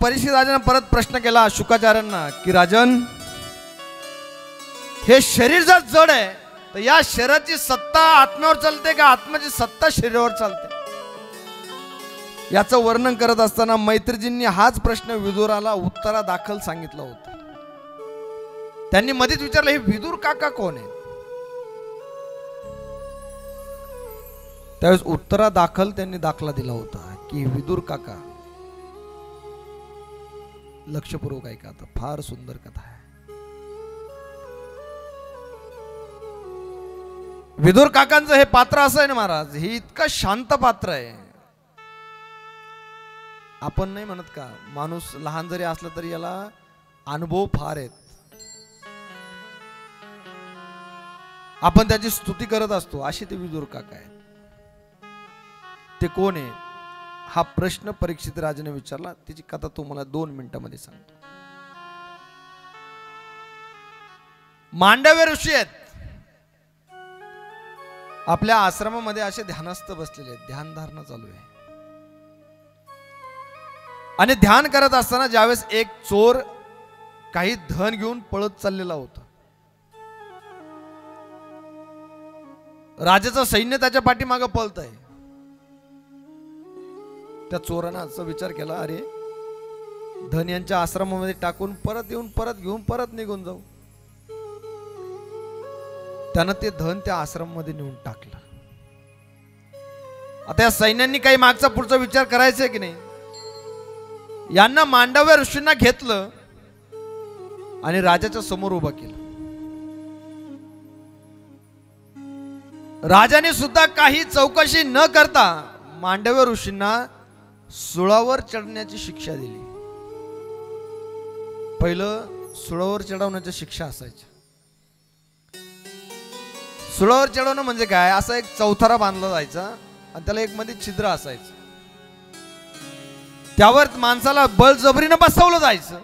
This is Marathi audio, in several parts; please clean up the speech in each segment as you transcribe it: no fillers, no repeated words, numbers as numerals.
परीक्षित राजाने परत प्रश्न केला शुकाचार्यांना की राजन, हे शरीर जर जड आहे तर या शरीराची सत्ता आत्म्यावर चालते का आत्म्याची सत्ता शरीरावर चालते? याचं वर्णन करत असताना मैत्रीजींनी हाच प्रश्न विदुराला उत्तरादाखल सांगितला होता. त्यांनी मध्येच विचारलं, हे विदुर काका कोण आहे? त्यावेळेस उत्तरादाखल त्यांनी दाखला दिला होता की विदुर काका. लक्षपूर्वक ऐका, आता फार सुंदर कथा आहे. विदुर काकांचं हे पात्र असं आहे ना महाराज, हे इतकं शांत पात्र आहे. आपण नाही म्हणत का, माणूस लहान जरी असला तरी याला अनुभव फार आहेत. आपण त्याची स्तुती करत असतो, असे ते विदुर काका आहेत. ते कोण आहे हा प्रश्न परीक्षित राजाने विचारला. त्याची कथा तुम्हाला 2 मिनिटांमध्ये सांगतो. मांडव्य ऋषी आहेत. आपल्या आश्रमामध्ये असे ध्यानस्थ बसलेले आहेत, ध्यान धारणा चालू आहे. आणि ध्यान करत असताना ज्यावेळेस एक चोर काही धन घेऊन पळत चाललेला होता. राजाचं सैन्य त्याच्या पाठीमागे पळत आहे. त्या चोरानं असा विचार केला, अरे धन यांच्या आश्रमामध्ये टाकून परत येऊन परत घेऊन परत निघून जाऊ. त्यानं ते धन त्या आश्रमामध्ये नेऊन टाकलं. आता या सैन्यांनी काही मागचा पुढचा विचार करायचा की नाही. यांना मांडव्य ऋषींना घेतलं आणि राजाच्या समोर उभा केलं. राजाने सुद्धा काही चौकशी न करता मांडव्य ऋषींना सुळावर चढण्याची शिक्षा दिली. पहिलं सुळावर चढवण्याची शिक्षा असायची. सुळावर चढवणं म्हणजे काय, असा एक चौथरा बांधला जायचा आणि त्याला एक मध्ये छिद्र असायचं. त्यावर माणसाला बळजबरीनं बसवलं जायचं.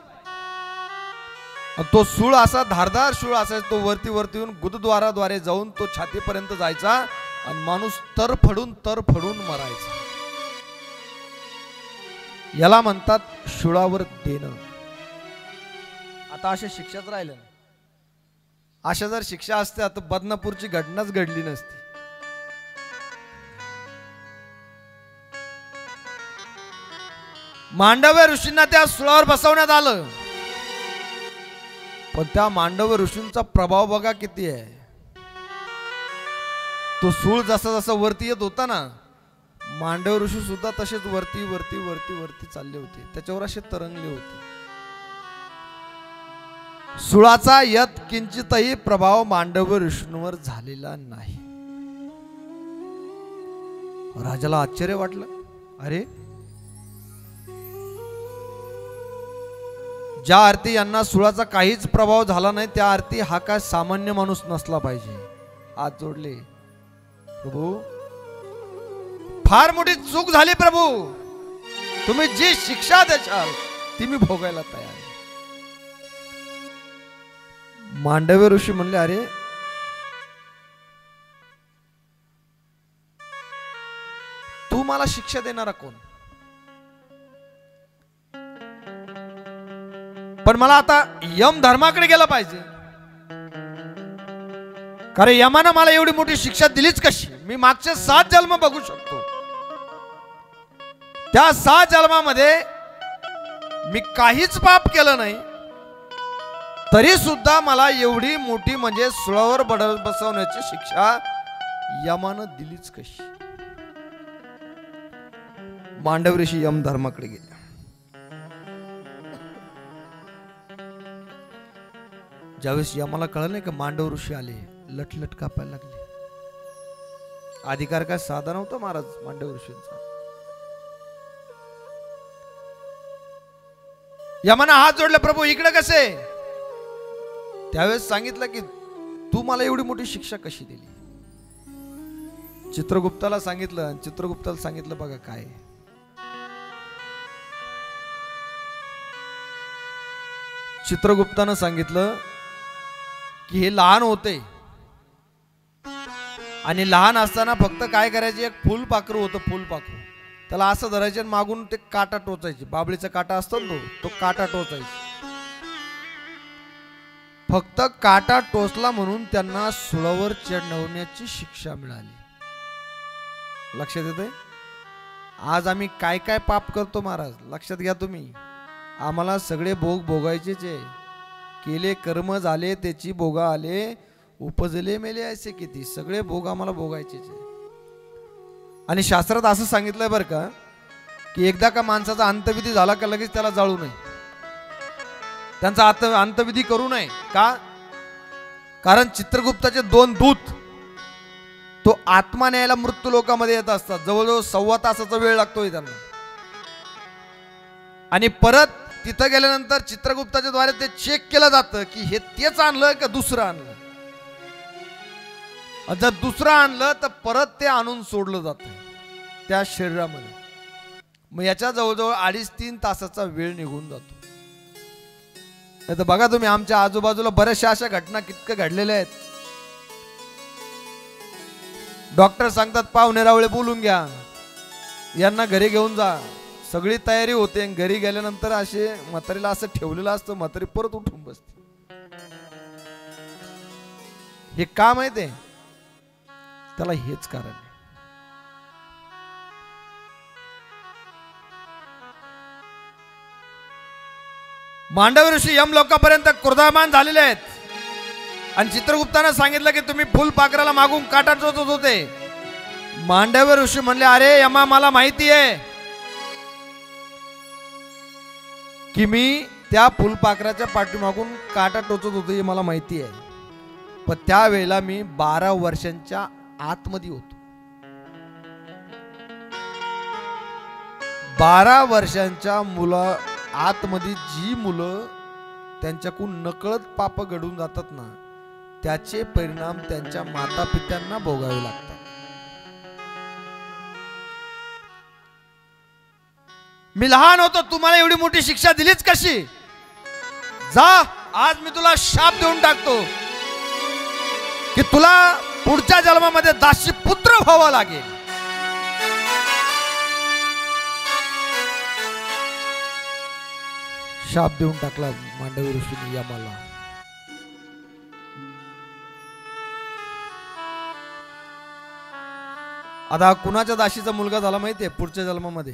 तो सूळ असा धारदार सूळ असायचा. तो वरती वरती येऊन गुदद्वाराद्वारे जाऊन तो छातीपर्यंत जायचा आणि माणूस तरफडून मरायचा. याला म्हणतात शुळावर देणं. आता अशा शिक्षाच राहिलं ना. अशा जर शिक्षा असत्या तर बदनापूरची घटनाच घडली नसती. मांडव्य ऋषींना त्या सुळावर बसवण्यात आलं. पण त्या मांडव्य ऋषींचा प्रभाव बघा किती आहे. तो सूळ जसा जसा वरती येत होता ना, मांडव्य ऋषी सुद्धा तसेच वरती वरती वरती वरती चालले होते. त्याच्यावर असे तरंगले होते. सुळाचा यत किंचितही प्रभाव मांडव्य ऋषींवर झालेला नाही. राजाला आश्चर्य वाटलं. अरे, ज्या अर्थी यांना सुळाचा काहीच प्रभाव झाला नाही त्या अर्थी हा काय सामान्य माणूस नसला पाहिजे. हात जोडले, प्रभू फार मोठी चूक झाली प्रभू. तुम्ही जी शिक्षा द्याल ती मी भोगायला तयार आहे. मांडव्य ऋषी म्हणले, अरे तू मला शिक्षा देणारा कोण? पण मला आता यम धर्माकडे गेला पाहिजे. कारण यमानं मला एवढी मोठी शिक्षा दिलीच कशी? मी मागचे 7 जन्म बघू शकतो. त्या 7 जन्मामध्ये मी काहीच पाप केलं नाही, तरी सुद्धा मला एवढी मोठी म्हणजे सुळावर बसवण्याची शिक्षा यमानं दिलीच कशी? मांडव ऋषी यम धर्माकडे गेले. ज्यावेळेस यमाला कळलं नाही का मांडव ऋषी आले, लटलट कापायला लागले. अधिकार काय साधा नव्हता महाराज मांडव ऋषींचा. यमाना हात जोडले, प्रभू इकडे कसे? त्यावेळेस सांगितलं की तू मला एवढी मोठी शिक्षा कशी दिली? चित्रगुप्ताला सांगितलं आणि चित्रगुप्ताला सांगितलं बघा काय. चित्रगुप्तानं सांगितलं की हे लहान होते आणि लहान असताना फक्त काय करायचे, एक फुलपाखरू होतं, फुलपाखरू त्याला असं धरायचे आणि मागून ते काटा टोचायचे, बाबळीचा काटा असतो ना तो काटा टोचायचे. फक्त काटा टोचला म्हणून त्यांना सुळावर चढवण्याची शिक्षा मिळाली. लक्षात येतंय? आज आम्ही काय काय पाप करतो महाराज, लक्षात घ्या तुम्ही. आम्हाला सगळे भोग भोगायचेच आहे. केले कर्म झाले त्याची भोगा आले, उपजले मेले असे किती, सगळे भोग आम्हाला भोगायचेच आहे. आणि शास्त्रात असं सांगितलंय बरं का, की एकदा का माणसाचा अंतविधी झाला का लगेच त्याला जाळू नये, त्यांचा अंतविधी करू नये. का? कारण चित्रगुप्ताचे 2 दूत तो आत्मा न्यायला मृत्यू लोकांमध्ये येत असतात. जवळजवळ 1.25 तासाचा वेळ लागतोय त्यांना. आणि परत तिथं गेल्यानंतर चित्रगुप्ताच्या द्वारे ते चेक केलं जातं की हे तेच आणलं का दुसरं आणलं. जर दुसरं आणलं तर परत ते आणून सोडलं जातं त्या शरीरामध्ये. मग याच्या जवळजवळ 2.5-3 तासाचा वेळ निघून जातो. तर बघा तुम्ही, आमच्या आजूबाजूला बऱ्याचशा अशा घटना कितक्या घडलेल्या आहेत. डॉक्टर सांगतात पाहुणे रावळे बोलून घ्या, यांना घरी घेऊन जा. सगळी तयारी होते, घरी गेल्यानंतर असे म्हातारीला असं ठेवलेलं असतं, म्हातारी परत उठून बसते. हे का माहितीये? त्याला हेच कारण आहे. मांडव ऋषी यम लोकांपर्यंत क्रोधामान झालेले आहेत. आणि चित्रगुप्तानं सांगितलं की तुम्ही फुलपाखराला मागून काटा टोचत होते. मांडव ऋषी म्हणले, अरे यमा, मला माहिती आहे की मी त्या फुलपाखराच्या पाठीमागून काटा टोचत होतो, हे मला माहिती आहे. पण त्यावेळेला मी 12 वर्षांच्या आतमध्ये होतो. 12 वर्षांच्या मुला आतमध्ये जी मुलं त्यांच्याकडून नकळत पाप घडून जातात ना, त्याचे परिणाम त्यांच्या माता पित्यांना भोगावे लागतात. मी लहान होतो, तुम्हाला एवढी मोठी शिक्षा दिलीच कशी? जा, आज मी तुला शाप देऊन टाकतो की तुला पुढच्या जन्मामध्ये दासी पुत्र व्हावा लागेल. शाप देऊन टाकला मांडवी ऋषीने यमाला. आता कुणाच्या दाशीचा मुलगा झाला माहितीये पुढच्या जन्मामध्ये?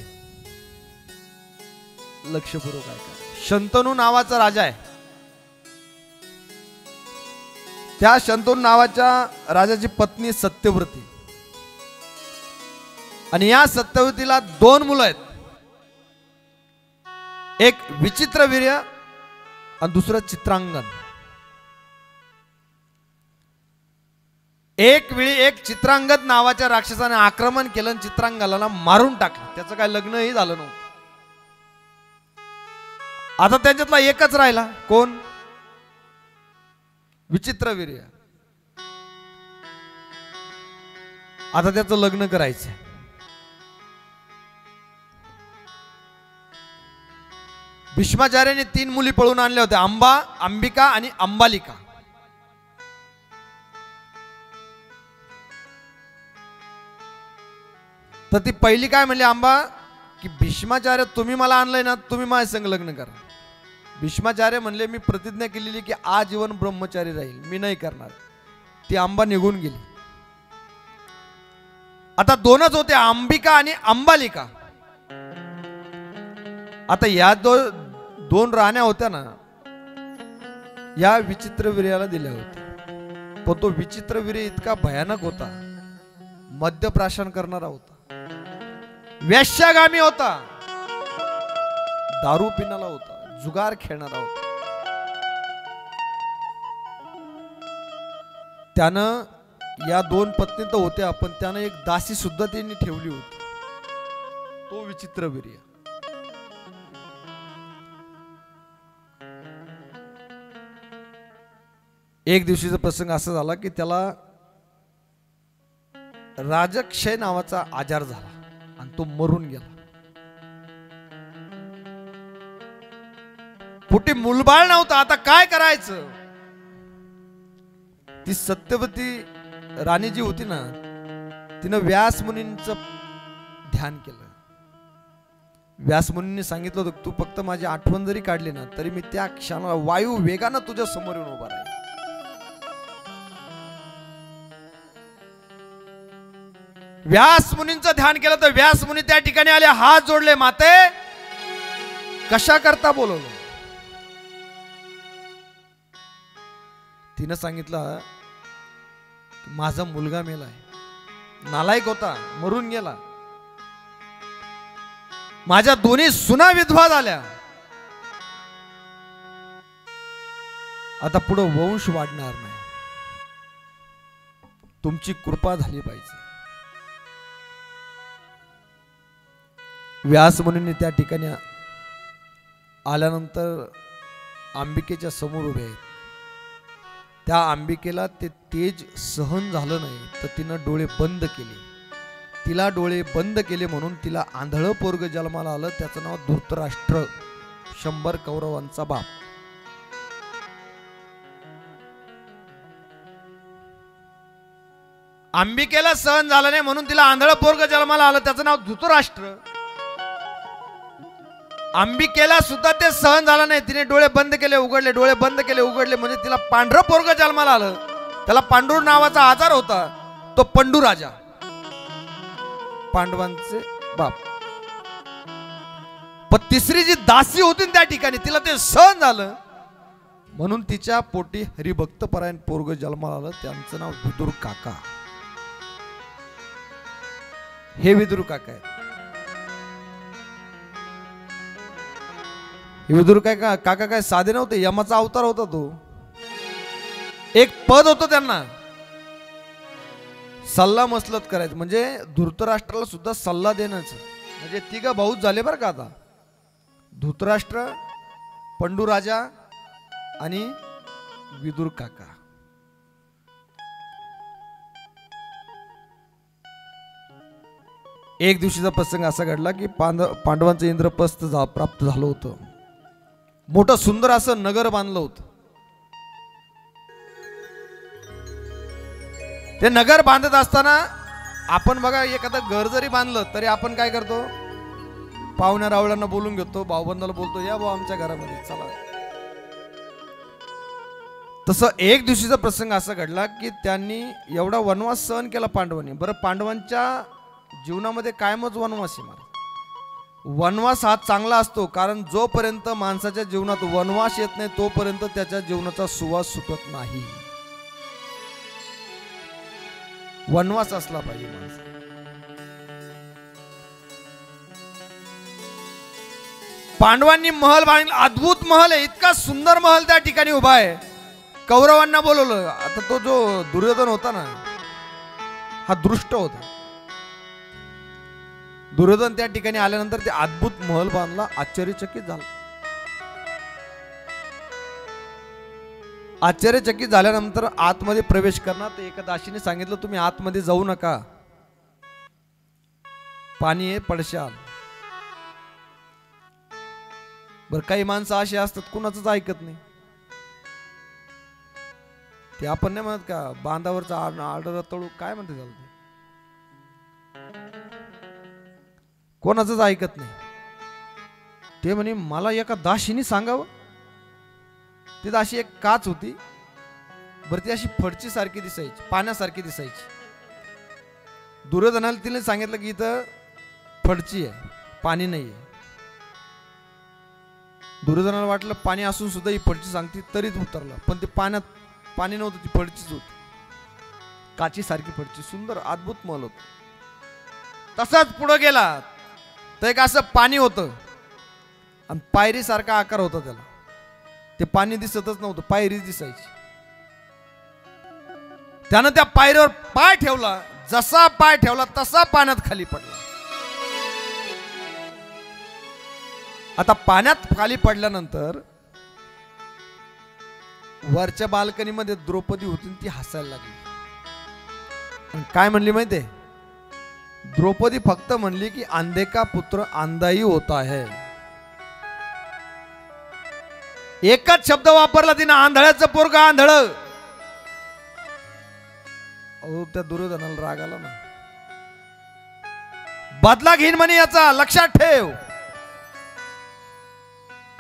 लक्षपूर्वक ऐका. शंतनू नावाचा राजा आहे. त्या शंतनू नावाच्या राजाची पत्नी सत्यव्रती. आणि या सत्यवतीला 2 मुलं आहेत. एक विचित्रवीर्य आणि दुसरं चित्रांगण. एक वेळी एक चित्रांगद नावाच्या राक्षसाने आक्रमण केलं आणि चित्रांगदाला मारून टाकलं. त्याचं काय लग्नही झालं नव्हतं. आता त्यांच्यातला एकच राहिला. कोण? विचित्रवीर्य. आता त्याचं लग्न करायचं. भीष्माचार्याने 3 मुली पळून आणल्या होत्या, अंबा, अंबिका आणि अंबालिका. तर ती पहिली काय म्हणली अंबा, की भीष्माचार्य तुम्ही मला आणलंय ना, तुम्ही माझ्या संग लग्न करा. भीष्माचार्य म्हणले मी प्रतिज्ञा केलेली की आजीवन ब्रह्मचारी राहील, मी नाही करणार. ती अंबा निघून गेली. आता 2च होते, अंबिका आणि अंबालिका. आता या 2 राण्या होत्या ना, या विचित्रवीर्याला दिल्या होत्या. पण तो विचित्रवीर्य इतका भयानक होता, मद्यप्राशन करणारा होता, वेश्यागामी होता, दारू पिणारा होता, जुगार खेळणारा होता. त्यानं या 2 पत्नी तर होत्या, पण त्यानं एक दासी सुद्धा त्यांनी ठेवली होती, तो विचित्रवीर्य. एक दिवशीचा प्रसंग असा झाला की त्याला राजक्षय नावाचा आजार झाला आणि तो मरून गेला. पोटी मुलबाळ नव्हता. आता काय करायचं? ती सत्यवती राणी जी होती ना, तिनं व्यास मुनींचं ध्यान केलं. व्यासमुनींनी सांगितलं होतं तू फक्त माझी आठवण जरी काढली ना तरी मी त्या क्षणाला वायू वेगानं तुझ्या समोर येऊन उभा राहील. व्यास मुनींचं ध्यान केलं तर व्यास मुनी त्या ठिकाणी आले, हात जोडले, माते कशा करता बोलवलं. तिनं सांगितलं माझा मुलगा मेलाय, नालायक होता, मरून गेला, माझ्या दोन्ही सुना विधवा झाल्या, आता पुढे वंश वाढणार नाही, तुमची कृपा झाली पाहिजे. व्यास मुनींनी त्या ठिकाणी आल्यानंतर अंबिकेच्या समोर उभे आहेत. त्या अंबिकेला ते तेज सहन झालं नाही तर तिनं डोळे बंद केले. तिला डोळे बंद केले म्हणून तिला आंधळं पोरग जन्माला आलं, त्याचं नाव धृतराष्ट्र, 100 कौरवांचा बाप. अंबिकेला सहन झालं नाही म्हणून तिला आंधळं पोरग जन्माला आलं, त्याचं नाव धृतराष्ट्र. अंबिकेला सुद्धा ते सहन झालं नाही, तिने डोळे बंद केले उघडले, डोळे बंद केले उघडले, म्हणजे तिला पांढरं पोरग जन्माला आलं. त्याला पांडुर नावाचा आजार होता, तो पंडू राजा, पांडवांचे बाप. पण तिसरी जी दासी होती त्या ठिकाणी तिला ते सहन झालं म्हणून तिच्या पोटी हरिभक्त परायण पोरग जन्माला आलं, त्यांचं नाव विदुर काका. हे विदुर काका आहेत. विदुर काका काय साधे नव्हते, यमाचा अवतार होता तो. एक पद होतं त्यांना, सल्ला मसलत करायचं, म्हणजे धृतराष्ट्राला सुद्धा सल्ला देण्याचं. म्हणजे तिघ भाऊच झाले बरं का आता, धृतराष्ट्र, पंडू राजा आणि विदुर काका. एक दिवशीचा प्रसंग असा घडला की पांडवांचं इंद्रप्रस्थ प्राप्त झालं होतं. मोठं सुंदर असं नगर बांधलं होतं. ते नगर बांधत असताना आपण बघा एखादं घर जरी बांधलं तरी आपण काय करतो, पाहुण्या रावळ्यांना बोलून घेतो, भाऊबंदाला बोलतो या भाऊ आमच्या घरामध्ये चला. तसं एक दिवशीचा प्रसंग असा घडला की त्यांनी एवढा वनवास सहन केला पांडवांनी. बरं, पांडवांच्या जीवनामध्ये कायमच वनवास आहे. वनवास हा चांगला असतो, कारण जोपर्यंत माणसाच्या जीवनात वनवास येत नाही तोपर्यंत त्याच्या जीवनाचा सुवास सुटत नाही. वनवास असला पाहिजे माणसा. पांडवांनी महल बांधला, अद्भुत महल आहे, इतका सुंदर महल त्या ठिकाणी उभा आहे. कौरवांना बोलवलं. आता तो जो दुर्योधन होता ना, हा दृष्ट होता. दुर्योधन त्या ठिकाणी आल्यानंतर ते अद्भुत महल बांधला, आश्चर्यचकित झाला. आश्चर्यचकित झाल्यानंतर आतमध्ये प्रवेश करणार, तर एका दासीने सांगितलं तुम्ही आतमध्ये जाऊ नका, पाणी आहे पडशाल. बर, काही माणसं अशी असतात कुणाचंच ऐकत नाही. ते आपण नाही म्हणत का बांधावरचा आर्डर तळू, काय म्हणते त्याला, कोणाचंच ऐकत नाही. ते म्हणे मला एका दासीने सांगावं. ती दासी एक काच होती, बरं ती अशी फडची सारखी दिसायची, पाण्यासारखी दिसायची. दुर्योधनाला तिने सांगितलं की इथं फडची आहे, पाणी नाही आहे. दुर्योधनाला वाटलं पाणी असून सुद्धा ही फडची सांगते, तरीच उतरला. पण ते पाण्यात पाणी नव्हतं, ती फडचीच होती, काची सारखी फडची. सुंदर अद्भुत महल होत. तसाच पुढे गेला तर एक असं पाणी होतं आणि पायरी सारखा आकार होता त्याला. ते पाणी दिसतच नव्हतं, पायरीच दिसायची. त्यानं त्या पायरीवर पाय ठेवला, जसा पाय ठेवला तसा पाण्यात खाली पडला. आता पाण्यात खाली पडल्यानंतर वरच्या बाल्कनीमध्ये द्रौपदी होती, ती हसायला लागली. काय म्हणली माहितीये, द्रौपदी फक्त म्हणली की अंधे का पुत्र अंधाही होता है. एकच शब्द वापरला तिने, आंधळ्याचं पोरग आंधळ. अहो त्या दुर्योधनाला राग आला ना. बदला घेईन म्हणे याचा, लक्षात ठेव.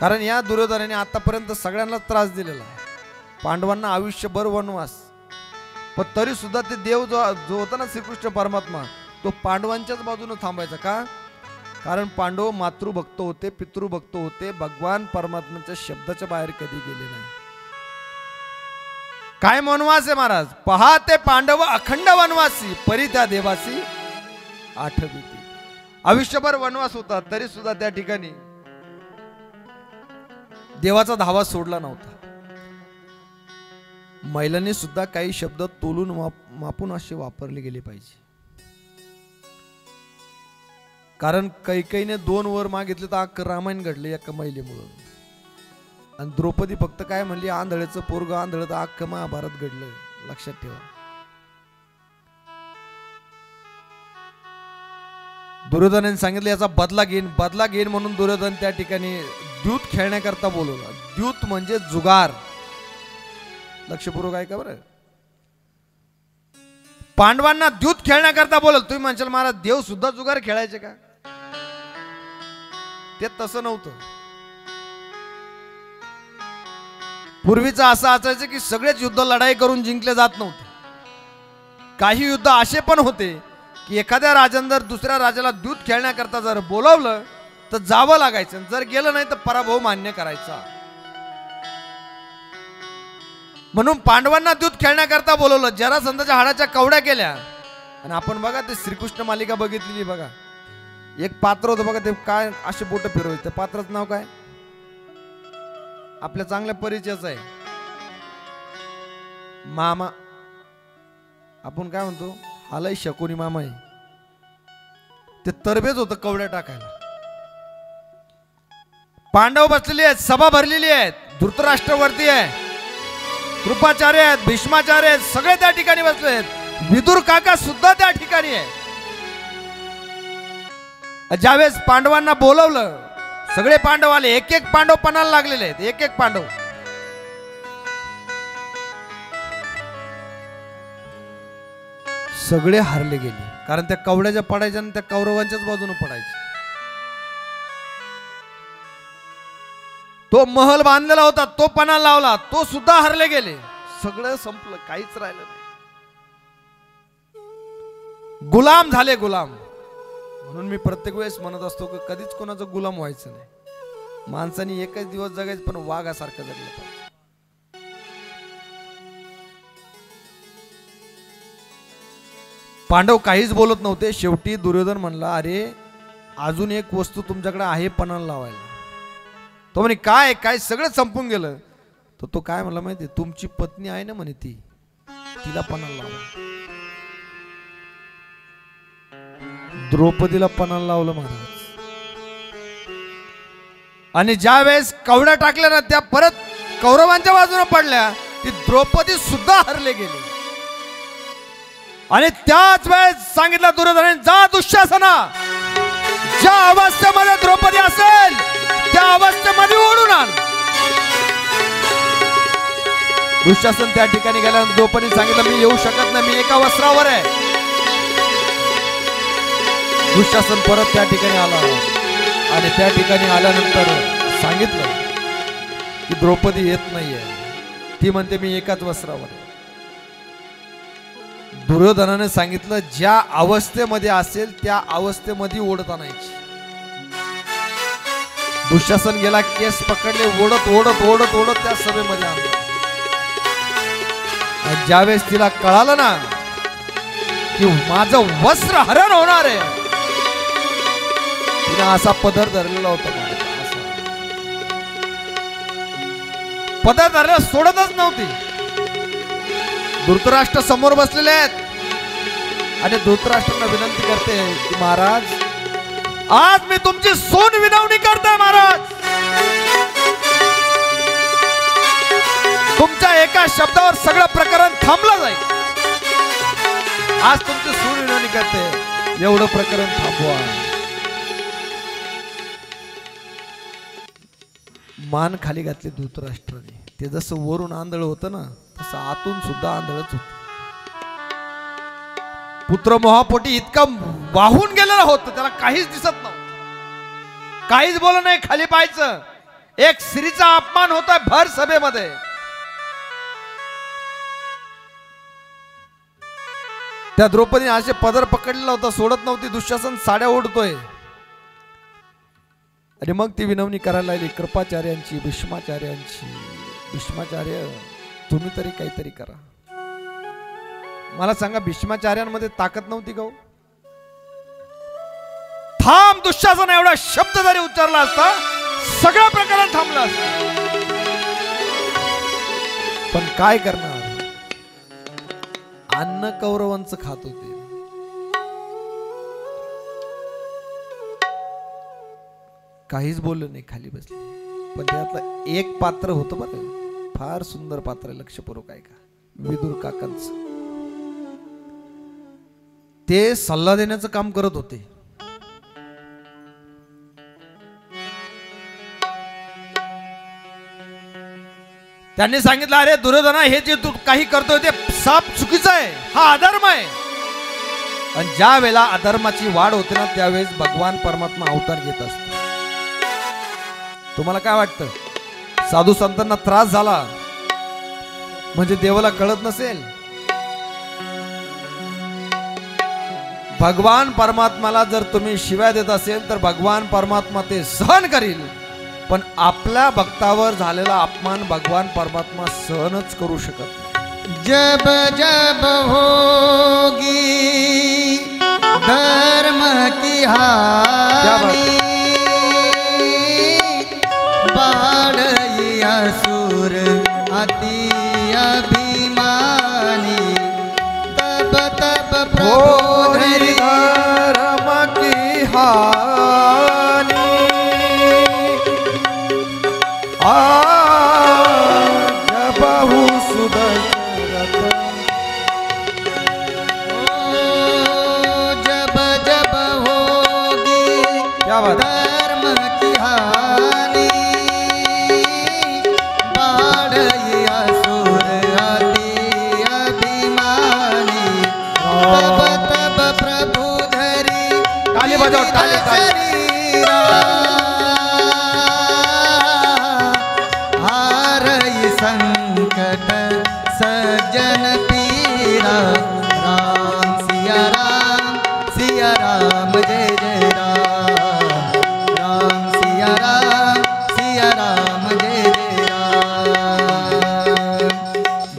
कारण या दुर्योधनाने आतापर्यंत सगळ्यांना त्रास दिलेला आहे, पांडवांना आयुष्यभर वनवास, पण तरी सुद्धा ते देव जो होता ना श्रीकृष्ण परमात्मा, तो पांडवांच्याच बाजूने थांबायचा. का? कारण पांडव मातृभक्त होते, पितृभक्त होते, भगवान परमात्म्याच्या शब्दाच्या बाहेर कधी गेले नाही. काय वनवास आहे महाराज, पहा ते पांडव अखंड वनवासी, परी त्या देवासी आठविती. आयुष्यभर वनवास होता तरी सुद्धा त्या ठिकाणी देवाचा धावा सोडला नव्हता. महिलांनी सुद्धा काही शब्द तोलून मापून असे वापरले गेले पाहिजे. कारण कैकेयीने 2 वर मागितले तर अख्खं रामायण घडले एका महिलेमुळे. आणि द्रौपदी फक्त काय म्हणली, आंधळेचं पोरग आंधळ, तर अख्खं महाभारत घडलं. लक्षात ठेवा. दुर्योधनाने सांगितलं याचा बदला घेईन म्हणून दुर्योधन त्या ठिकाणी द्यूत खेळण्याकरता बोलवला. द्यूत म्हणजे जुगार. लक्षपूर्वक ऐका बरं. पांडवांना द्यूत खेळण्याकरता बोलवलं. तुम्ही म्हणशाल महाराज देव सुद्धा जुगार खेळायचे का? ते तसं नव्हतं. पूर्वीचं असं असायचं की सगळेच युद्ध लढाई करून जिंकले जात नव्हते. काही युद्ध असे पण होते की एखाद्या राजाने जर दुसऱ्या राजाला द्यूत खेळण्याकरता जर बोलावलं तर जावं लागायचं, जर गेलं नाही तर पराभव मान्य करायचा. म्हणून पांडवांना द्यूत खेळण्याकरता बोलवलं. जरासंधाच्या हाडाच्या कवड्या केल्या. आणि आपण बघा ते श्रीकृष्ण मालिका बघितलेली बघा, एक पात्र होतं बघा, ते काय असे बोट फिरवायचं. त्या पात्राचं नाव काय? आपल्या चांगल्या परिचयाचं आहे, मामा. आपण काय म्हणतो, हालय शकुनी मामा आहे. ते तरबेज होतं कवड्या टाकायला. पांडव बसलेले आहेत, सभा भरलेली आहेत, धृतराष्ट्रवरती आहे, कृपाचार्य आहेत, भीष्माचार्य आहेत, सगळे त्या ठिकाणी बसले आहेत. विदुर काका सुद्धा त्या ठिकाणी आहे. ज्यावेळेस पांडवांना बोलवलं, सगळे पांडव आले. एक एक पांडव पणाला लागलेले आहेत, एक एक पांडव. सगळे हारले गेले. कारण त्या कवड्याच्या पडायच्या आणि त्या कौरवांच्याच बाजूने पडायच्या. तो महल बांधलेला होता, तो पणाला लावला, तो सुद्धा हरले गेले. सगळं संपलं, काहीच राहिलं नाही. गुलाम झाले, गुलाम. म्हणून मी प्रत्येक वेळेस म्हणत असतो की कधीच कोणाचा गुलाम व्हायचं नाही. माणसाने एकच दिवस जगायचं, पण वाघासारखं जगलं पाहिजे. पांडव काहीच बोलत नव्हते. शेवटी दुर्योधन म्हणला, अरे अजून एक वस्तू तुमच्याकडे आहे पणाला लावायला. तो म्हणे काय काय? सगळं संपून गेलं. तर तो काय म्हणला माहिती, तुमची पत्नी आहे ना म्हणे, तिला पणाला लावा. द्रौपदीला पणाला लावलं महाराज. आणि ज्या वेळेस कवड्या टाकल्या ना, त्या परत कौरवांच्या बाजूने पडल्या. ती द्रौपदी सुद्धा हरले गेली. आणि त्याच वेळेस सांगितलं दुर्योधनाने, जा दुःशासना, ज्या अवस्थेमध्ये द्रौपदी असेल त्या अवस्थेमध्ये ओढून आण. दुःशासन त्या ठिकाणी गेल्यानंतर द्रौपदीने सांगितलं, मी येऊ शकत नाही, मी एका वस्त्रावर आहे. दुःशासन परत त्या ठिकाणी आला. आणि त्या ठिकाणी आल्यानंतर सांगितलं की द्रौपदी येत नाहीये. ती म्हणते मी एकाच वस्त्रावर आहे. दुर्योधनाने सांगितलं, ज्या अवस्थेमध्ये असेल त्या अवस्थेमध्ये ओढत आणायची. दुःशासन गेला, केस पकडले, ओढत ओढत ओढत ओढत त्या सभेमध्ये आणलं. आणि ज्यावेळेस तिला कळालं ना की माझं वस्त्र हरण होणार आहे, तिने असा पदर धरलेला होता. पदर धरला सोडतच नव्हती. धृतराष्ट्र समोर बसलेले आहेत आणि धृतराष्ट्रांना विनंती करते की महाराज, आज मी तुमची सोन विनवणी करते महाराज. तुमच्या एका शब्दावर सगळं प्रकरण थांबलं जाईल. आज तुमची सोन विनवणी करते, एवढं प्रकरण थांबवा. मान खाली घातली धृतराष्ट्राने. ते जसं वरून आंधळ होतं ना, तसं आतून सुद्धा आंधळच होत. पुत्र मोहापोटी इतका वाहून गेलेला होता, त्याला काहीच दिसत नव्हतं. काहीच बोल नाही, खाली पाहायचं. एक स्त्रीचा अपमान होतोय भर सभेमध्ये. त्या द्रौपदीने असे पदर पकडलेला होता, सोडत नव्हती. दुःशासन साड्या ओढतोय आणि मग ती विनवणी करायला लागली कृपाचार्यांची, भीष्माचार्यांची. भीष्माचार्य तुम्ही तरी काहीतरी करा. मला सांगा भीष्माचार्यांमध्ये ताकद नव्हती का? थांब दुःशासन एवढा शब्द जरी उच्चारला असता सगळं प्रकरण थांबलं असतं. पण काय करणार, अन्न कौरवांचं खात होते. काहीच बोललं नाही, खाली बसले. पण त्यातलं एक पात्र होतं बरं, फार सुंदर पात्र, लक्षपूर्वक ऐका. विदुर काकांचं. ते सल्ला देण्याचं काम करत होते. त्यांनी सांगितलं अरे दुर्योधना, हे जे तू काही करतोय ते साप चुकीचं आहे, हा अधर्म आहे. आणि ज्या वेळेला अधर्माची वाढ होते ना त्यावेळेस भगवान परमात्मा अवतार घेत असतो. तुम्हाला काय वाटतं, साधू संतांना त्रास झाला म्हणजे देवाला कळत नसेल? भगवान परमात्माला जर तुम्ही शिव्या देत असेल तर भगवान परमात्मा ते सहन करील. पण आपल्या भक्तावर झालेला अपमान भगवान परमात्मा सहनच करू शकत नाही. जब जब होगी धर्म की हानि, बाढ़ई असुर अति अभिमानी, तब तब प्रभु धरि धर्म की हानि, बहु सुदशरथ. जब जब होगी धर्म की हानि, बाढ़ई असुर अति अभिमानी, तब तब प्रभु धरि ताली बजाओ, ताली ताली. संकट सज्जन पीरा, राम सिया राम जय जय राम, राम सिया राम जय जय राम.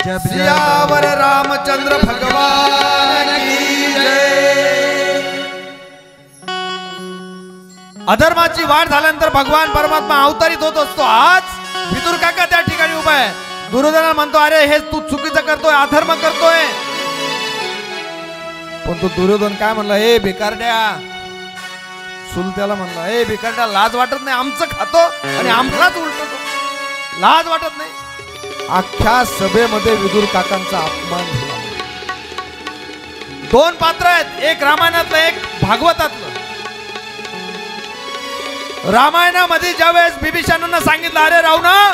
जब सियावर रामचंद्र भगवान की जय. अधर्माची वाढ झाल्यानंतर भगवान परमात्मा अवतरित होत असतो. आज विदुर काका त्या ठिकाणी उभा आहे. दुर्योधन म्हणतो अरे हे तू चुकीचं करतोय, अधर्म करतोय. पण तो दुर्योधन काय म्हणला, हे भिकारड्या, सुलत्याला म्हणला, हे भिकारड्या, लाज वाटत नाही, आमचं खातो आणि आम्हालाच उलटतो, लाज वाटत नाही. अख्ख्या सभेमध्ये विदुर काकांचा अपमान झाला. दोन पात्र आहेत, एक रामायणातलं एक भागवतातलं. रामायणामध्ये ज्यावेळेस बिभीषणानं सांगितलं अरे रावणा,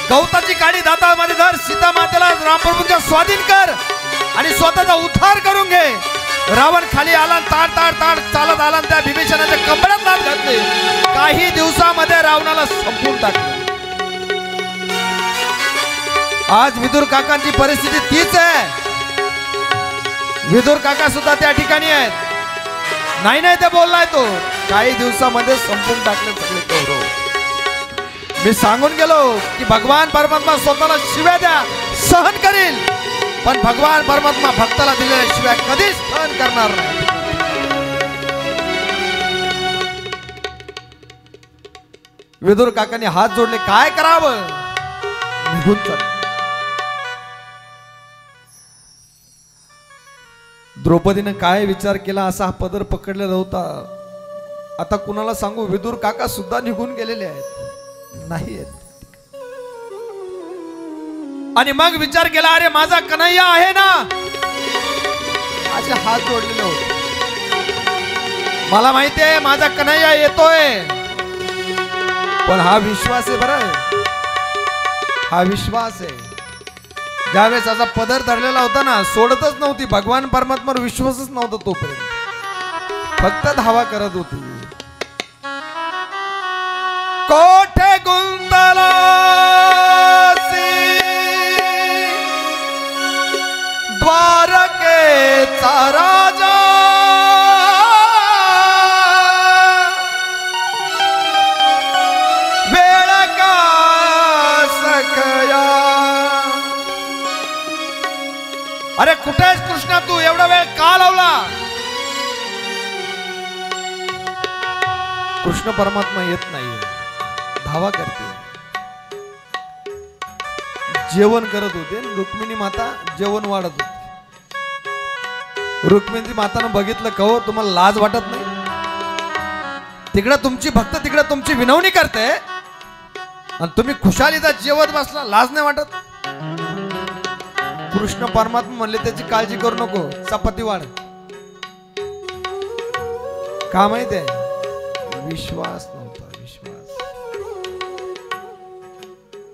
गवताची काडी दातामध्ये धर, सीता मातेला रामप्रभूंच्या स्वाधीन कर आणि स्वतःचा उद्धार करून घे. रावण खाली आला, ताड ताड ताड चालत आला, त्या बिभीषणाच्या कमरात लाथ घातली. काही दिवसामध्ये रावणाला संपून टाकलं. आज विदुर काकांची परिस्थिती तीच आहे. विदुर काका सुद्धा त्या ठिकाणी आहेत. नाही नाही ते बोललाय तो, काही दिवसामध्ये संपून टाकले सगळे कौरव. मी सांगून गेलो की भगवान परमात्मा स्वतःला शिव्या द्या सहन करील, पण भगवान परमात्मा भक्ताला दिलेल्या शिव्या कधीच सहन करणार नाही. विदुर काकांनी हात जोडले, काय करावं, निघून चल. द्रौपदीने काय विचार केला असा हा पदर पकडलेला होता. आता कुणाला सांगू, विदुर काका सुद्धा निघून गेलेले आहेत, नाही आहेत. आणि मग विचार केला अरे माझा कन्हैया आहे ना, असे हात जोडलेले होते. मला माहिती आहे माझा कन्हैया येतोय, पण हा विश्वास आहे बरं, हा विश्वास आहे. ज्यावेळेस असा पदर धरलेला होता ना, सोडतच नव्हती. भगवान परमात्मावर विश्वासच नव्हता तोपर्यंत, फक्त धावा करत होती. कोठे गुण कुठे आहेस कृष्णा? तू एवढा वेळ का लावला? कृष्ण परमात्मा येत नाही, धावा करते. जेवण करत होते, रुक्मिणी माता जेवण वाढत होती. रुक्मिणी मातानं बघितलं, कहो तुम्हाला लाज वाटत नाही? तिकडे तुमची भक्त तिकडे तुमची विनवणी करते आणि तुम्ही खुशालीचा जेवत बसला, लाज नाही वाटत? कृष्ण परमात्मा म्हणले त्याची काळजी करू नको, चपाती वाढ. का माहितीये? विश्वास नव्हता, विश्वास.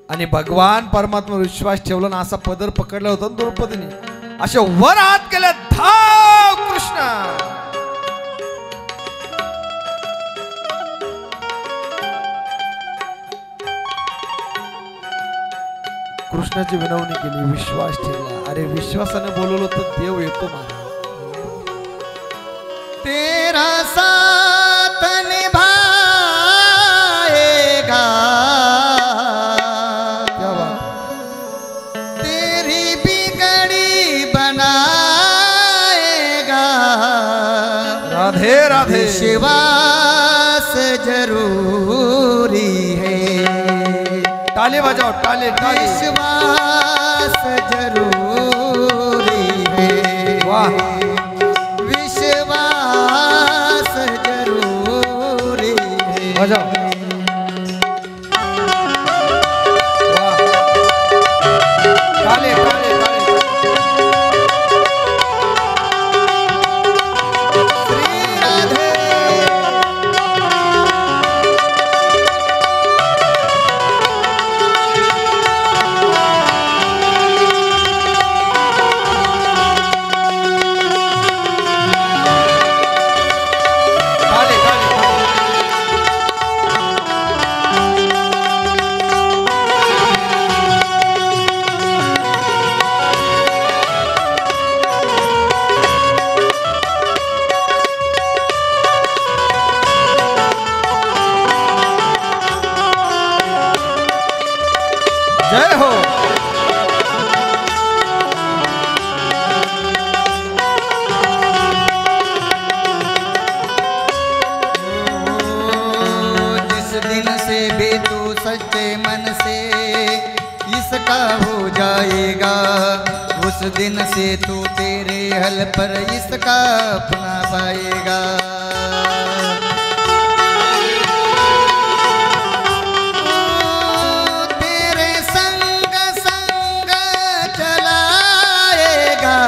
आणि भगवान परमात्मा विश्वास ठेवला ना, असा पदर पकडला होता द्रौपदीने, असे वर हात केले, धाव कृष्ण. कृष्णाची विनवणी केली, विश्वास ठेवला. अरे विश्वासाने बोलवलं तर देव येतो महाराज. तेरा साथ निभाएगा, क्या बात. तेरी बिगड़ी बनाएगा. राधे राधे. विश्वास जरूरी है. ताली बजाओ, ताली ताली. विश्वास जरूरी है. वाह. विश्वास जरूरी है. बजाओ. वाह. ताली ताली ताली. श्री राधे. जय हो. जिस दिन से भी तू सच्चे मन से इसका हो जाएगा, उस दिन से तू तेरे हल पर इसका अपना पाएगा. तेरे संग संग चलाएगा,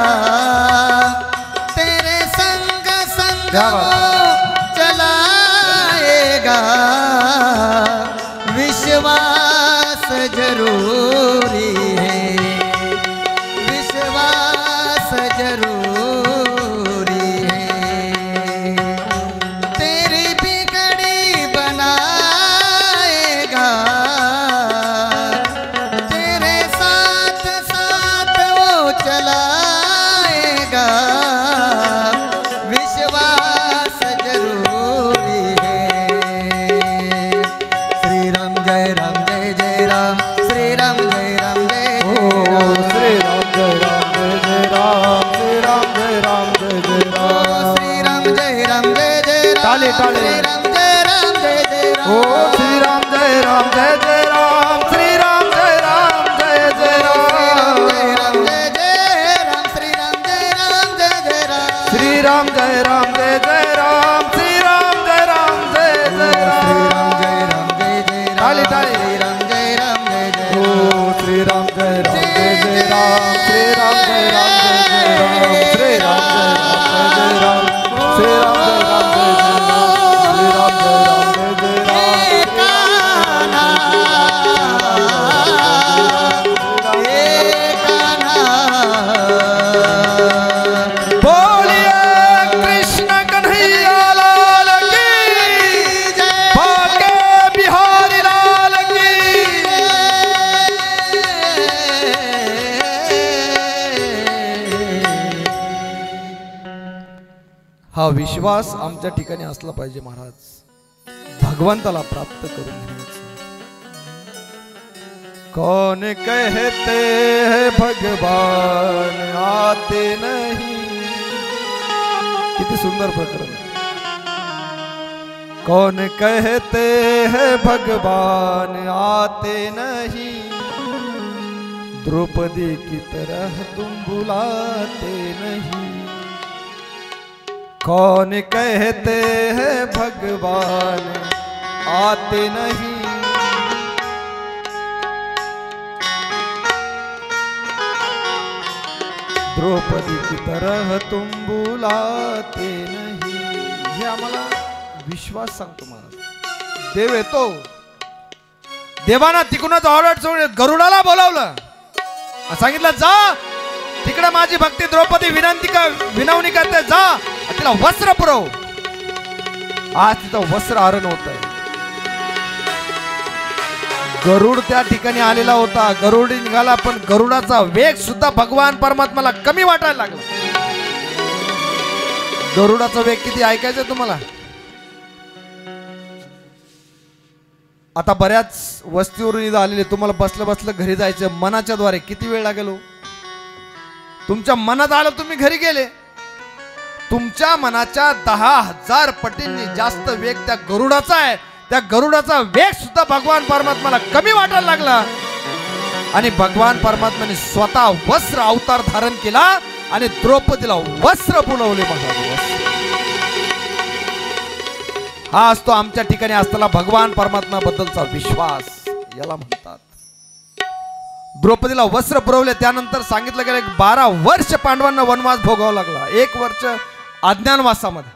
तेरे संग संग क्या बात. चलाएगा. विश्वास जरूरी है. विश्वास जरूरी है. तेरी बिगड़ी बनाएगा. तेरे साथ साथ वो चलाएगा. विश्वास जरूरी है. श्री राम जय राम जय जय राम. श्री राम जय राम जय ओ जय राम. श्री राम जय राम जय जय राम. श्री राम जय राम जय जय राम. श्री राम जय राम जय जय राम. ताली, ताली. श्री राम जय राम जय जय राम. ओ श्री राम जय राम जय जय राम. श्री राम जय राम जय जय राम. श्री राम जय राम जय जय राम. श्री राम जय राम जय जय राम. श्री राम जय राम जय जय राम. श्री राम जय राम जय जय राम. ताली, ताली. श्री राम जय राम जय जय ओ राम. श्री राम जय राम जय जय राम. श्री राम जय राम जय जय राम. श्री राम जय राम जय जय राम. श्री राम जय राम जय जय राम. श्री राम जय राम जय जय राम. बोलिए कृष्ण कन्हैया लाल की जय. बाके बिहारी लाल की. हा विश्वास आमच्या ठिकाणी असला पाहिजे महाराज, भगवंताला प्राप्त करून घेण्याचा. कौन कहते हैं भगवान आते नहीं. किती सुंदर प्रकरण आहे. कौन कहते हैं भगवान आते नहीं, द्रौपदी की तरह तुम बुलाते नहीं. कौन कहते हैं भगवान आते नहीं, द्रौपदी की तरह तुम बुलाते नहीं. हे आम्हाला विश्वास सांगतो महाराज. देव येतो. देवाना तिकडूनच ऑर्डर सोडून गरुडाला बोलावलं, सांगितलं जा तिकडे माझी भक्ती द्रौपदी विनवणी करते, जा तिला वस्त्र पुरव. आज तिचं वस्त्र हरण होत आहे. गरुड त्या ठिकाणी आलेला होता. गरुड निघाला, पण गरुडाचा वेग सुद्धा भगवान परमात्माला कमी वाटायला लागला. गरुडाचा वेग किती ऐकायचं तुम्हाला. आता बऱ्याच वस्तीवरून इथं आलेले, तुम्हाला बसलं बसलं घरी जायचं, मनाच्या द्वारे किती वेळ लागेल. तुमच्या मनात आलं, तुम्ही घरी गेले. तुमच्या मनाच्या 10,000 पटींनी जास्त वेग त्या गरुडाचा आहे. त्या गरुडाचा वेग सुद्धा भगवान परमात्माला कमी वाटायला लागला आणि भगवान परमात्म्याने स्वतः वस्त्र अवतार धारण केला आणि द्रौपदीला वस्त्र बोलवले. हा असतो आमच्या ठिकाणी असताना भगवान परमात्म्याबद्दलचा विश्वास, याला म्हणतात. द्रौपदीला वस्त्र पुरवले. त्यानंतर सांगितलं गेलं 12 वर्ष पांडवांना वनवास भोगावा लागला. 1 वर्ष अज्ञानवासामध्ये.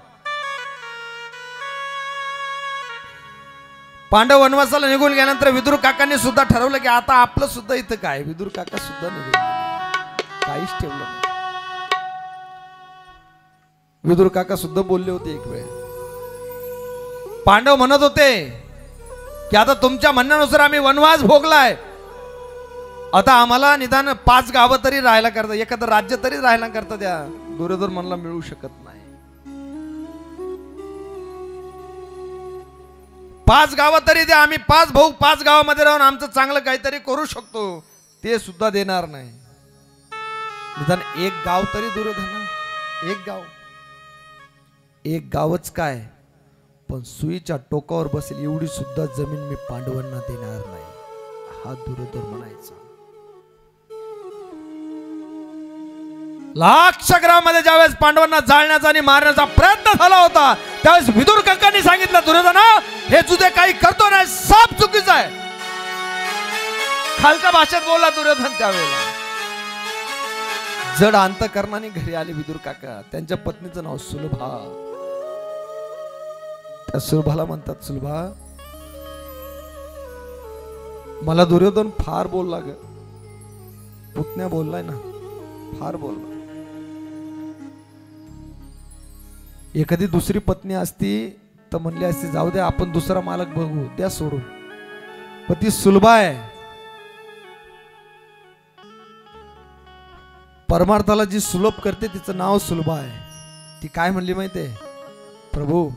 पांडव वनवासाला निघून गेल्यानंतर विदुर काकांनी सुद्धा ठरवलं की आता आपलं सुद्धा इथं काय. विदुर काका सुद्धा निघून काहीच ठेवलं नाही. विदुर काका सुद्धा बोलले होते एक वेळ. पांडव म्हणत होते की आता तुमच्या म्हणण्यानुसार आम्ही वनवास भोगलाय, आता आम्हाला निदान 5 गावं तरी राहायला करता, एखादं राज्य तरी राहायला करता द्या. दुर्योधन म्हणला मिळू शकत नाही. 5 गावं तरी द्या, आम्ही 5 भाऊ 5 गावामध्ये राहून आमचं चांगलं काहीतरी करू शकतो. ते सुद्धा देणार नाही. निदान 1 गाव तरी दुर्योधन, 1 गावच काय, पण सुईच्या टोकावर बसेल एवढी सुद्धा जमीन मी पांडवांना देणार नाही, हा दुर्योधन म्हणायचा. लाक्षागृहामध्ये ज्यावेळेस पांडवांना जाळण्याचा आणि मारण्याचा प्रयत्न झाला होता, त्यावेळेस विदुर काकांनी सांगितलं दुर्योधना हे तुझे काही करतो नाही, साप चुकीचा आहे. खालच्या भाषेत बोलला दुर्योधन त्यावेळेला. जड अंतकरणाने घरी आले विदुर काका. त्यांच्या पत्नीचं नाव सुलभा. त्या सुलभाला म्हणतात, सुलभा मला दुर्योधन फार बोलला ग. पुतण्या बोललाय ना, फार बोलला. एखादी दुसरी पत्नी असती तर म्हणली असती जाऊ दे आपण दुसरा मालक बघू, द्या सोडून. पण ती सुलभा आहे. परमार्थाला जी सुलभ करते तिचं नाव सुलभा आहे. ती काय म्हणली माहितीये, प्रभू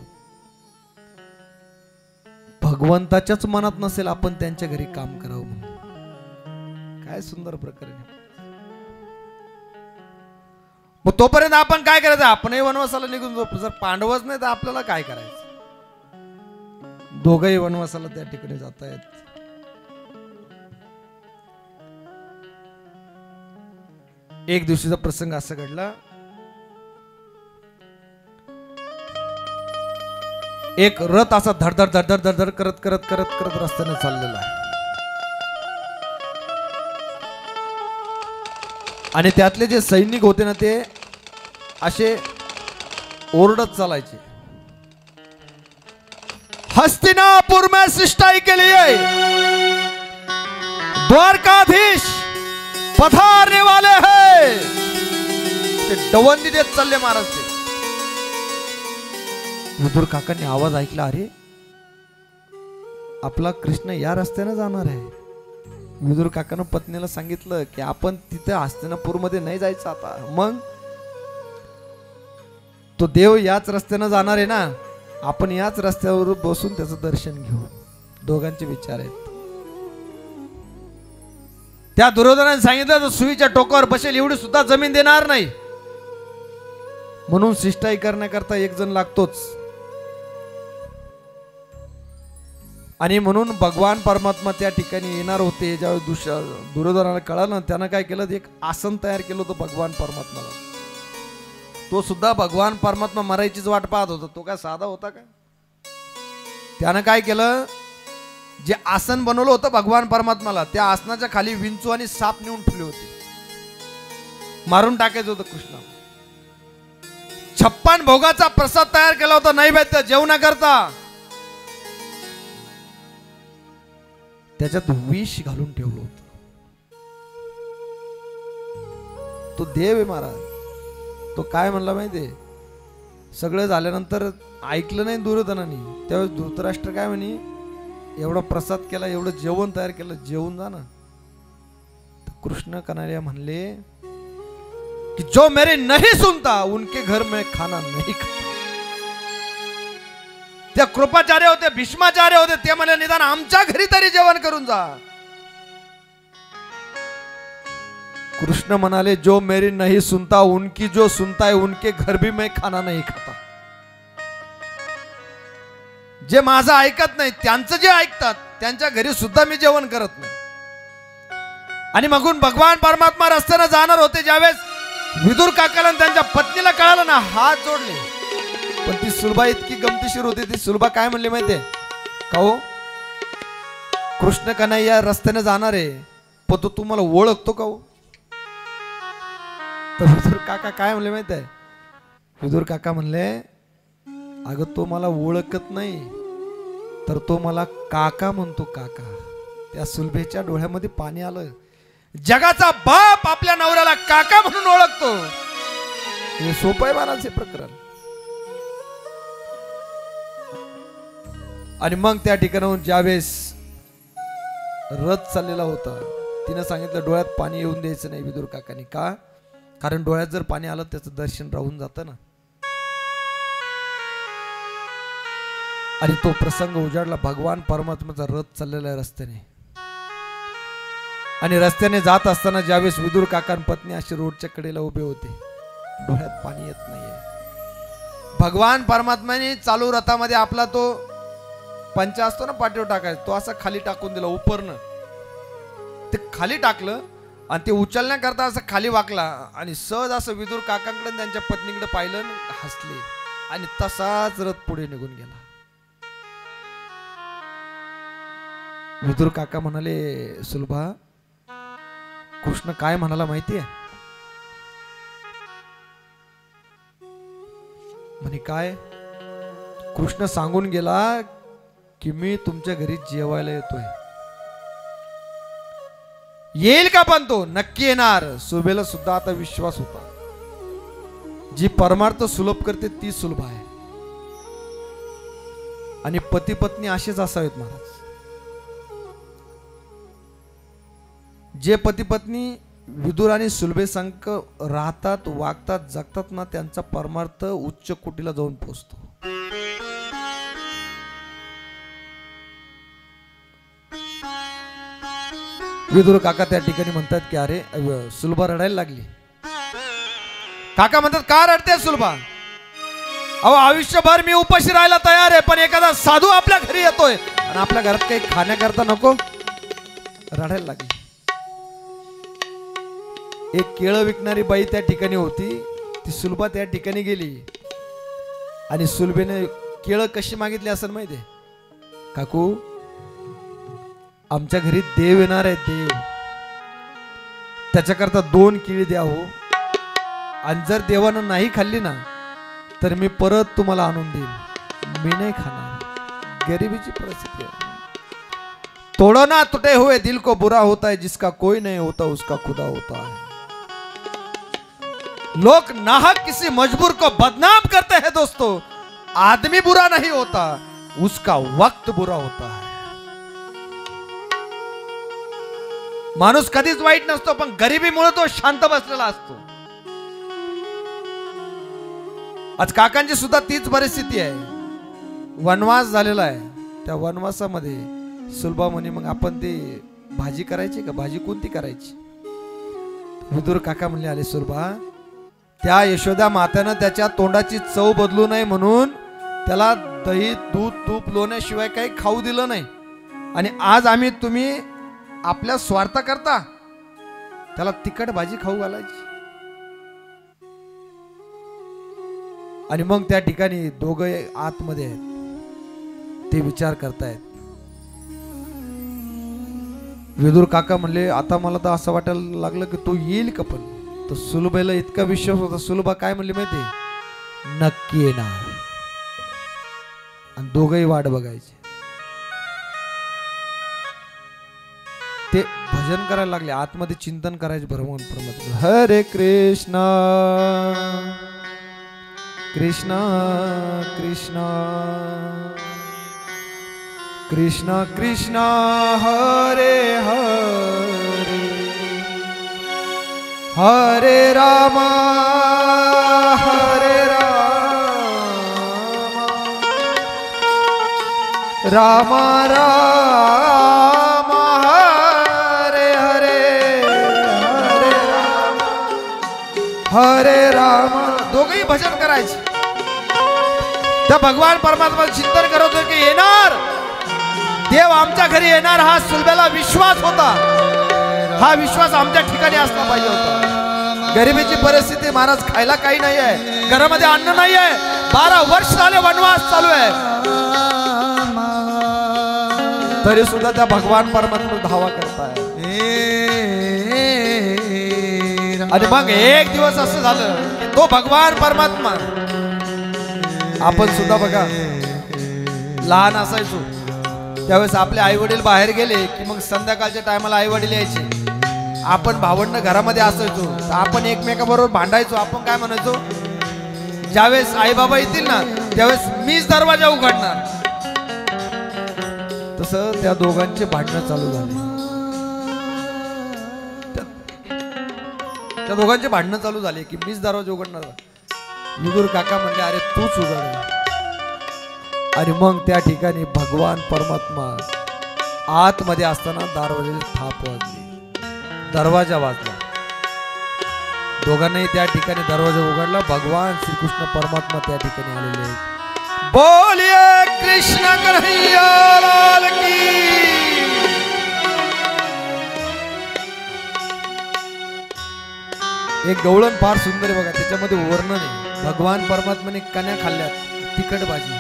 भगवंताच्याच मनात नसेल आपण त्यांच्या घरी काम करावं म्हणून. काय सुंदर प्रकरण. मग तोपर्यंत आपण काय करायचं, आपणही वनवासाला निघून जाऊ. जर पांडवच नाही तर आपल्याला काय करायचं. दोघंही वनवासाला त्या ठिकाणी जात आहेत. एक दिवशीचा प्रसंग असा घडला, एक रथ असा धडधड धडधड धडधड करत करत करत करत रस्त्याने चाललेला आहे आणि त्यातले जे सैनिक होते ना ते असे ओरडत चालायचे, हस्तिनापुर में सृष्टाई के लिए द्वारकाधीश पधारने वाले हैं. ते दवंदी देत चालले महाराज. ते विदुर काकांनी आवाज ऐकला, अरे आपला कृष्ण या रस्त्याने जाणार आहे. विदुर काकानं पत्नीला सांगितलं की आपण तिथे हस्तिनापूर मध्ये नाही जायचं आता. मग तो देव याच रस्त्याने जाणार आहे ना, आपण याच रस्त्यावर बसून त्याचं दर्शन घेऊ. दोघांचे विचार आहेत. त्या दुर्योधनाने सांगितलं तर सुईच्या टोकावर बसेल एवढी सुद्धा जमीन देणार नाही, म्हणून शिष्टाई करण्याकरता एक जण लागतोच. आणि म्हणून भगवान परमात्मा त्या ठिकाणी येणार होते. ज्यावेळेस दुर्योधनाला कळालं, त्यानं काय केलं, एक आसन तयार केलं होतं भगवान परमात्माला. तो सुद्धा भगवान परमात्मा मरायचीच वाट पाहत होता, तो काय साधा होता का. त्यानं काय केलं, जे आसन बनवलं होतं भगवान परमात्माला, त्या आसनाच्या खाली विंचू आणि साप नेऊन ठेवले होते, मारून टाकायचं होतं कृष्ण. 56 भोगाचा प्रसाद तयार केला होता नैवेद्य जेवणाकरता. त्याच्यात विष घालून ठेवलं होतं. तो देव आहे महाराज. तो काय म्हणला माहितीये, सगळं झाल्यानंतर ऐकलं नाही दुर्योधनाने. त्यावेळेस धृतराष्ट्र काय म्हणे, एवढा प्रसाद केला, एवढं जेवण तयार केलं, जेवून जा ना. कृष्ण कन्हैया म्हणले कि जो मेरे नहीं सुनता उनके घर में खाना नहीं खाता. त्या कृपाचार्य होते, भीष्माचार्य होते, ते म्हणले निदान आमच्या घरी तरी जेवण करून जा. कृष्ण म्हणाले जो मेरी नहीं सुनता उनकी जो सुनता है उनके घर भी मैं खाना नहीं खाता. जे माझं ऐकत नाही त्यांचं जे ऐकतात त्यांच्या घरी सुद्धा मी जेवण करत नाही. आणि मगून भगवान परमात्मा रस्त्याने जाणार होते. ज्यावेळेस विदुर काकाला त्यांच्या पत्नीला कळालं ना, हात जोडले. पण ती सुलभा इतकी गमतीशीर होती. ती सुलभा काय म्हणली माहितीये का, हो कृष्ण कन्हैया रस्त्याने जाणार आहे, पण तो तुम्हाला ओळखतो का हो. तर विदुर काका काय म्हणले माहितीये, विदुर काका म्हणले अगं तो मला ओळखत नाही, तर तो मला काका म्हणतो काका. त्या सुलभेच्या डोळ्यामध्ये पाणी आलं. जगाचा बाप आपल्या नवऱ्याला काका म्हणून ओळखतो, हे सोपं आहे महाराज हे प्रकरण. आणि मग त्या ठिकाणाहून ज्यावेळेस रथ चाललेला होता, तिनं सांगितलं डोळ्यात पाणी येऊन द्यायचं नाही विदुर काकांनी. का, कारण डोळ्यात जर पाणी आलं त्याचं दर्शन राहून जातं ना. आणि तो प्रसंग उजाडला. भगवान परमात्म्याचा रथ चाललेला आहे रस्त्याने. आणि रस्त्याने जात असताना ज्यावेळेस विदुर काका पत्नी अशी रोडच्या कडेला उभे होते, डोळ्यात पाणी येत नाहीये. भगवान परमात्म्याने चालू रथामध्ये आपला तो पंचा असतो ना पाठीवर टाकायचा, तो असा खाली टाकून दिला उपरनं. ते खाली टाकलं आणि ते उचलण्याकरता असं खाली वाकला आणि सहज असं विदुर काकांकडे त्यांच्या पत्नीकडे पाहिलं, हसले आणि तसाच रथ पुढे निघून गेला. विदुर काका म्हणाले सुलभा, कृष्ण काय म्हणाला माहितीये, म्हणे काय, कृष्ण सांगून गेला की मी तुमच्या घरी जेवायला येतोय. येईल का, पण तो नक्की येणार. सुलभेला सुद्धा आता विश्वास होता, जी परमार्थ सुलभ करते ती सुलभ आहे. आणि पती पत्नी असेच असावेत महाराज. जे पती पत्नी विदुर आणि सुलभे संक राहतात, वागतात, जगतात ना, त्यांचा परमार्थ उच्च कोटीला जाऊन पोहोचतो. विदुर काका त्या ठिकाणी म्हणतात की अरे सुलभा रडायला लागली. काका म्हणतात का रडते सुलभा, अहो आयुष्यभर मी उपाशी राहायला तयार आहे, पण एखादा साधू आपल्या घरी येतोय आणि आपल्या घरात काही खाण्याकरता नको. रडायला लागली. एक केळं विकणारी बाई त्या ठिकाणी होती. ती सुलभा त्या ठिकाणी गेली आणि सुलभेने केळं कशी मागितली असेल माहितीये, काकू आमच्या घरी देव येणार आहे, देव, त्याच्याकरता 2 केळी द्या हो, आणि जर देवानं नाही खाल्ली ना तर मी परत तुम्हाला आणून देईन, मी नाही खाणार. गरिबीची परिस्थिती आहे. तोड़ो ना टूटे हुए दिल को बुरा होता है, जिसका कोई नहीं होता उसका खुदा होता है. लोग नाहक किसी मजबूर को बदनाम करते हैं दोस्तों. आदमी बुरा नहीं होता, उसका वक्त बुरा होता है. माणूस कधीच वाईट नसतो, पण गरिबीमुळे तो शांत बसलेला असतो. आज काकांची सुद्धा तीच परिस्थिती आहे. वनवास झालेला आहे. त्या वनवासामध्ये सुलभा म्हणे मग आपण ते भाजी करायची का? भाजी कोणती करायची? विदुर काका म्हणले, आले सुरबा, त्या यशोदा मात्यानं त्याच्या तोंडाची चव बदलू नये म्हणून त्याला दही दूध तूप लोण्याशिवाय काही खाऊ दिलं नाही. आणि आज आम्ही तुम्ही आपल्या स्वार्थ करता त्याला तिखट भाजी खाऊ घालायची. आणि मग त्या ठिकाणी दोघे आतमध्ये आहेत, ते विचार करतायत. विदुर काका म्हणले, आता मला तर असं वाटायला लागलं की तो येईल का? पण तो सुलभेला इतका विश्वास होता. सुलभा काय म्हणली माहिती? नक्की येणार. आणि दोघही वाट बघायचे. ते भजन करायला लागले, आतमध्ये चिंतन करायचे. भगवान परमात्मा, हरे कृष्णा कृष्णा कृष्णा कृष्णा कृष्णा हरे हरे हरे राम राम राम हरे हरे हरे राम. दोघेही भजन करायचे. त्या भगवान परमात्मा चिंतन करत होते की येणार देव, आमच्या घरी येणार. हा सुलभेला विश्वास होता. हा विश्वास आमच्या ठिकाणी असला पाहिजे होता. गरिबीची परिस्थिती महाराज, खायला काही नाही आहे, घरामध्ये अन्न नाही आहे, 12 वर्ष झाले वनवास चालू आहे, तरी सुद्धा त्या भगवान परमात्मा धावा करताय. आणि मग एक दिवस असं झालं की तो भगवान परमात्मा, आपण सुद्धा बघा लहान असायचो त्यावेळेस आपले आई वडील बाहेर गेले की मग संध्याकाळच्या टायमाला आई वडील यायचे. आपण भावंड घरामध्ये असायचो, आपण एकमेकाबरोबर भांडायचो. आपण काय म्हणायचो? ज्यावेळेस आई बाबा येतील ना त्यावेळेस मीच दरवाजा उघडणार. तसं त्या दोघांचे भांडणं चालू झाले. त्या दोघांचे भांडणं चालू झाले की मीच दरवाजा उघडणार. विदुर काका म्हणले, अरे तूच उघड. आणि मग त्या ठिकाणी भगवान परमात्मा आतमध्ये असताना दरवाजाची थाप वाजली, दरवाजा वाजला. दोघांनाही त्या ठिकाणी दरवाजा उघडला. भगवान श्रीकृष्ण परमात्मा त्या ठिकाणी आलेले आहेत. बोलिए कृष्ण कन्हैया लाल की. एक गवळण फार सुंदर आहे बघा, त्याच्यामध्ये वर्णन आहे. भगवान परमात्माने कण्या खाल्ल्यात, तिखट भाजी.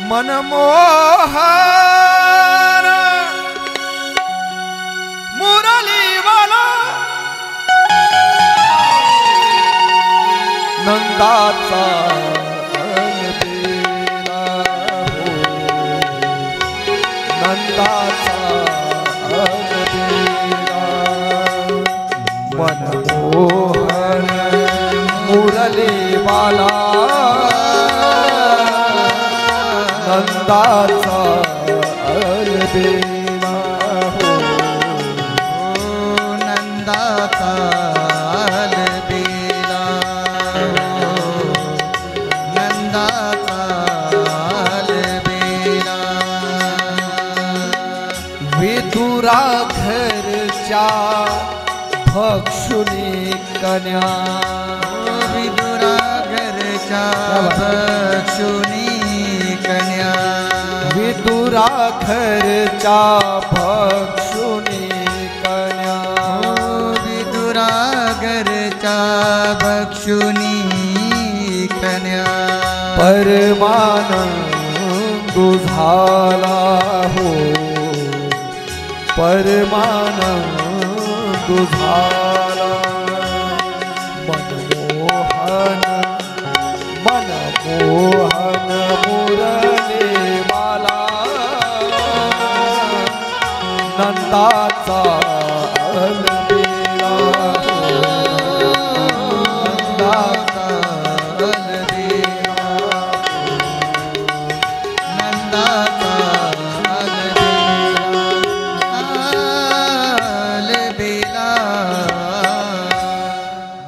मनमोहन मुरलीवाला नंदाचा अलबेला हो, नंदाचा अलबेला. मनमोहन मुरलीवाला नंदाचा अलबेला हो, नंदाचा अलबेला हो, नंदाचा अलबेला. विदुरा घरच्या भक्षुनी कन्या, विदुरा घरच्या भक्षुनी कन्या, विदुरा घरच्या भक्षुनी कन्या, विदुरा घरच्या भक्षुनी कन्या. परमानंद झाला हो, परमानंद झाला. मनमोहन मनमोहन मुरलीवाला नंदाचा अलबेला हो, नंदाचा अलबेला, नंदाचा अलबेला.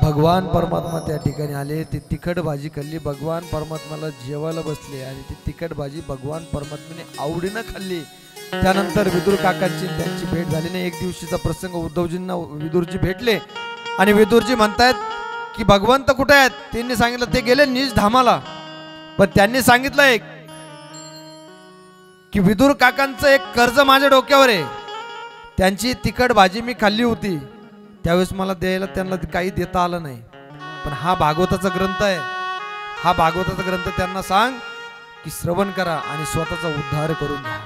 भगवान परमात्मा त्या ठिकाणी आले. ते तिखट भाजी खाल्ली, भगवान परमात्माला जेवायला बसले आणि ती तिखट भाजी भगवान परमात्म्याने आवडीनं खाल्ली. त्यानंतर विदुर काकांची त्यांची भेट झाली नाही. एक दिवशीचा प्रसंग, उद्धवजींना विदुरजी भेटले आणि विदुरजी म्हणतायत की भगवंत कुठे आहेत. त्यांनी सांगितलं ते गेले निज धामाला. पण त्यांनी सांगितलं एक की विदुर काकांचं एक कर्ज माझ्या डोक्यावर आहे. त्यांची तिखट भाजी मी खाल्ली होती, त्यावेळेस मला द्यायला त्यांना काही देता आलं नाही. पण हा भागवताचा ग्रंथ आहे, हा भागवताचा ग्रंथ त्यांना सांग की श्रवण करा आणि स्वतःचा उद्धार करून घ्या.